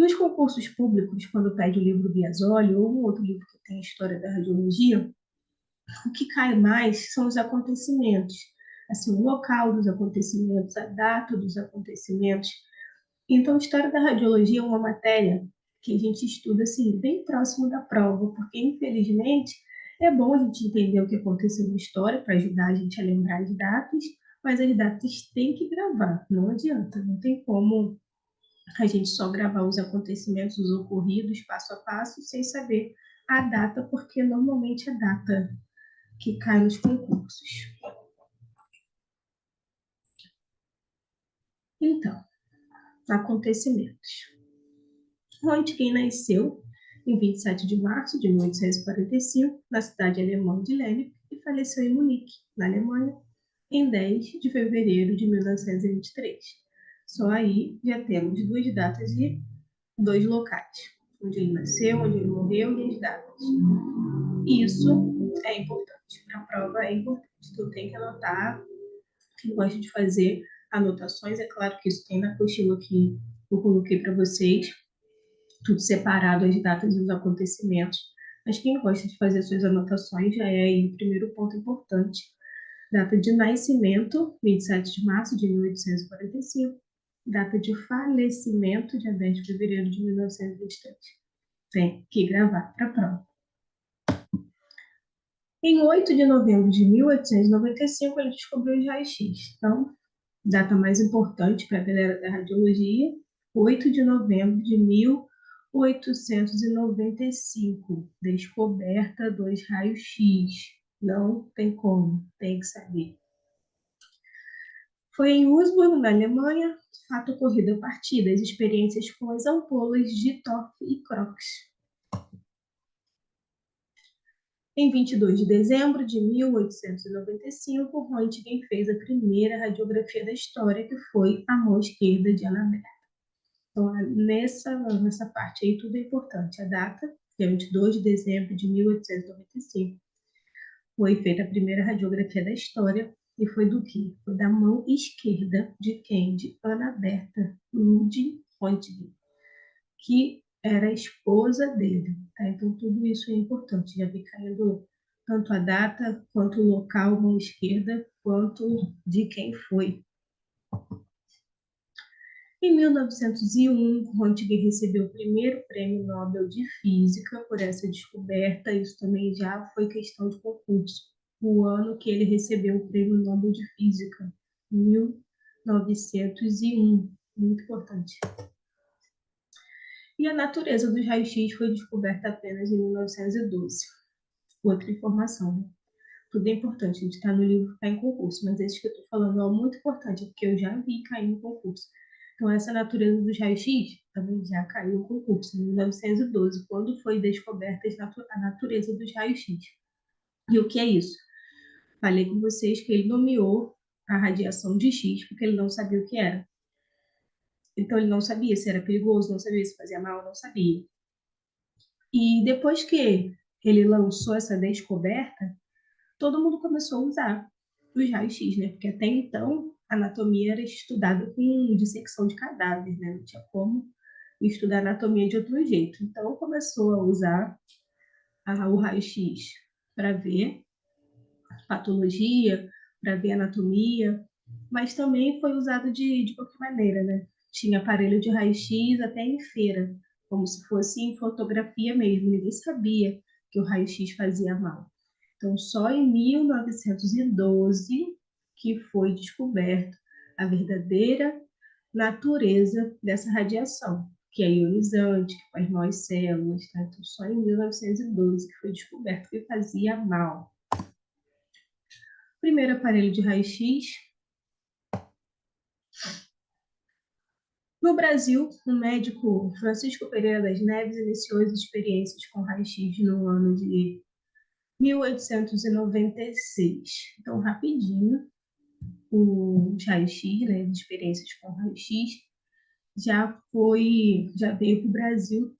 Nos concursos públicos, quando pede o livro Biasoli ou um outro livro que tem a história da radiologia, o que cai mais são os acontecimentos, assim, o local dos acontecimentos, a data dos acontecimentos. Então, a história da radiologia é uma matéria que a gente estuda assim, bem próximo da prova, porque, infelizmente, é bom a gente entender o que aconteceu na história para ajudar a gente a lembrar as datas, mas as datas tem que gravar, não adianta, não tem como a gente só gravar os acontecimentos, os ocorridos, passo a passo, sem saber a data, porque normalmente é a data que cai nos concursos. Então, acontecimentos. Röntgen nasceu em 27 de março de 1845, na cidade alemã de Lennep, e faleceu em Munique, na Alemanha, em 10 de fevereiro de 1923. Só aí já temos duas datas e dois locais, onde ele nasceu, onde ele morreu e as datas. Isso é importante, para a prova é importante. Tu tem que anotar, quem gosta de fazer anotações, é claro que isso tem na apostila que eu coloquei para vocês, tudo separado, as datas e os acontecimentos. Mas quem gosta de fazer suas anotações já é aí o primeiro ponto importante. Data de nascimento, 27 de março de 1845. Data de falecimento, dia 10 de fevereiro de 1923. Tem que gravar para a prova. Em 8 de novembro de 1895, ele descobriu os raios-x. Então, data mais importante para a galera da radiologia, 8 de novembro de 1895, descoberta dos raios-x. Não tem como, tem que saber. Foi em Würzburg, na Alemanha, fato ocorrido a partir das experiências com as ampolas de Torf e Crookes. Em 22 de dezembro de 1895, Röntgen fez a primeira radiografia da história, que foi a mão esquerda de Annabeth. Então, nessa parte aí, tudo é importante. A data, que é 22 de dezembro de 1895, foi feita a primeira radiografia da história, e foi do quê? Foi da mão esquerda de quem? De Annabeth Ludwig Röntgen, que era a esposa dele. Tá? Então, tudo isso é importante. Já vi caindo tanto a data, quanto o local, mão esquerda, quanto de quem foi. Em 1901, Röntgen recebeu o primeiro prêmio Nobel de Física por essa descoberta. Isso também já foi questão de concurso. O ano que ele recebeu o prêmio Nobel de Física, 1901. Muito importante. E a natureza dos raios-x foi descoberta apenas em 1912. Outra informação, né? Tudo é importante, a gente está no livro que está em concurso, mas esse que eu estou falando é muito importante, porque eu já vi cair no concurso. Então, essa natureza dos raios-x também já caiu no concurso, em 1912, quando foi descoberta a natureza dos raios-x. E o que é isso? Falei com vocês que ele nomeou a radiação de X, porque ele não sabia o que era. Então, ele não sabia se era perigoso, não sabia se fazia mal, não sabia. E depois que ele lançou essa descoberta, todo mundo começou a usar os raios-x, né? Porque até então a anatomia era estudada com dissecção de cadáveres, né? Não tinha como estudar anatomia de outro jeito. Então começou a usar o raio-x para ver patologia, para ver anatomia, mas também foi usado de qualquer maneira, né? Tinha aparelho de raio-x até em feira, como se fosse em fotografia mesmo. Ninguém sabia que o raio-x fazia mal. Então, só em 1912 que foi descoberto a verdadeira natureza dessa radiação, que é ionizante, que faz mal às células. Tá? Então, só em 1912 que foi descoberto que fazia mal. Primeiro aparelho de raio-x. No Brasil, o médico Francisco Pereira das Neves iniciou as experiências com raio-x no ano de 1896. Então, rapidinho, os raios-x, né, as experiências com raio-x, já veio para o Brasil,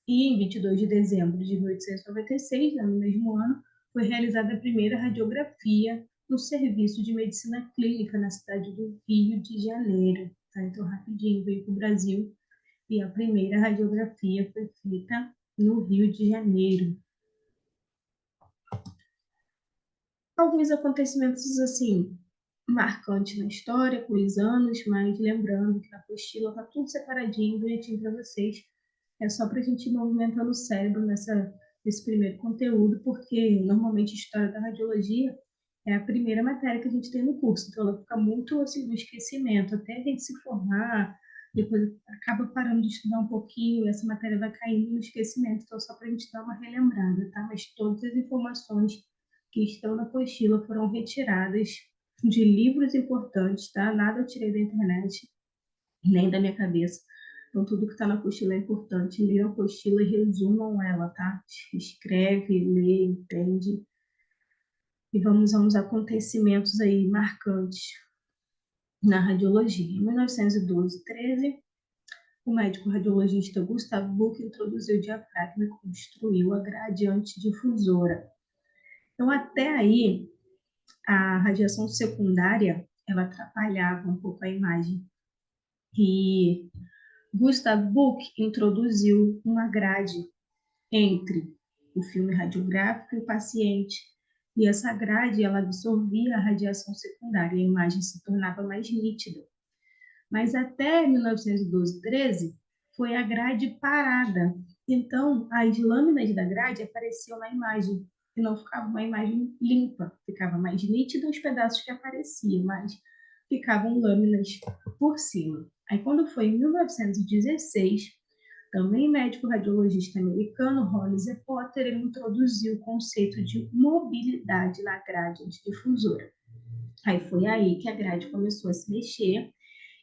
e em 22 de dezembro de 1896, no mesmo ano, foi realizada a primeira radiografia no Serviço de Medicina Clínica na cidade do Rio de Janeiro. Tá? Então, rapidinho, veio para o Brasil e a primeira radiografia foi feita no Rio de Janeiro. Alguns acontecimentos assim marcantes na história, com os anos, mas lembrando que na apostila está tudo separadinho, bonitinho para vocês. É só para a gente ir movimentando o cérebro nesse primeiro conteúdo, porque normalmente a história da radiologia é a primeira matéria que a gente tem no curso, então ela fica muito assim no esquecimento, até a gente se formar, depois acaba parando de estudar um pouquinho, e essa matéria vai caindo no esquecimento, então só para a gente dar uma relembrada, tá? Mas todas as informações que estão na apostila foram retiradas de livros importantes, tá? Nada eu tirei da internet, nem da minha cabeça. Então, tudo que está na apostila é importante. Leiam a apostila e resumam ela, tá? Escreve, lê, entende. E vamos aos acontecimentos aí marcantes na radiologia. Em 1912-13, o médico radiologista Gustav Buch introduziu o diafragma e construiu a grade antidifusora. Então, até aí, a radiação secundária, ela atrapalhava um pouco a imagem. E Gustav Buch introduziu uma grade entre o filme radiográfico e o paciente. E essa grade, ela absorvia a radiação secundária, a imagem se tornava mais nítida. Mas até 1912-13 foi a grade parada. Então, as lâminas da grade apareciam na imagem e não ficava uma imagem limpa, ficava mais nítida os pedaços que apareciam, mas ficavam lâminas por cima. Aí, quando foi em 1916, também médico radiologista americano Hollis E. Potter ele introduziu o conceito de mobilidade na grade difusora. Aí foi aí que a grade começou a se mexer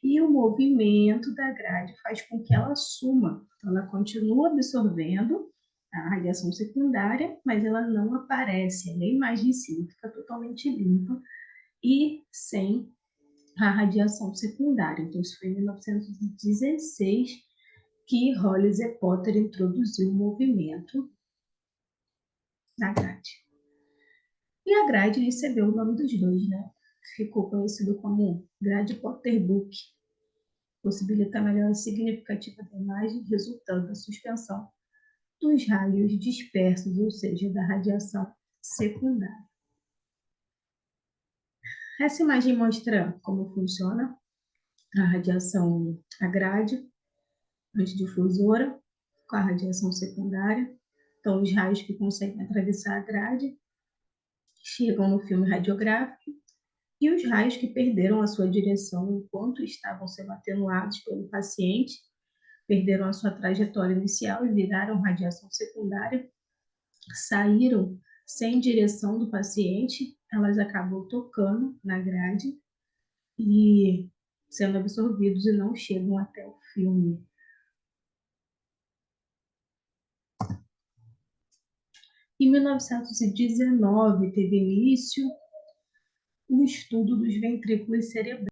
e o movimento da grade faz com que ela suma. Ela continua absorvendo a radiação secundária, mas ela não aparece, a imagem em si fica totalmente limpa e sem a radiação secundária. Então, isso foi em 1916 que Hollis e Potter introduziu o movimento na grade. E a grade recebeu o nome dos dois, né? Ficou conhecido como grade Potter-Buch, possibilita a melhora significativa da imagem, resultando da suspensão dos raios dispersos, ou seja, da radiação secundária. Essa imagem mostra como funciona a radiação, a grade antidifusora com a radiação secundária. Então, os raios que conseguem atravessar a grade chegam no filme radiográfico e os raios que perderam a sua direção enquanto estavam sendo atenuados pelo paciente, perderam a sua trajetória inicial e viraram radiação secundária, saíram sem direção do paciente, elas acabam tocando na grade e sendo absorvidos e não chegam até o filme. Em 1919, teve início o estudo dos ventrículos cerebrais.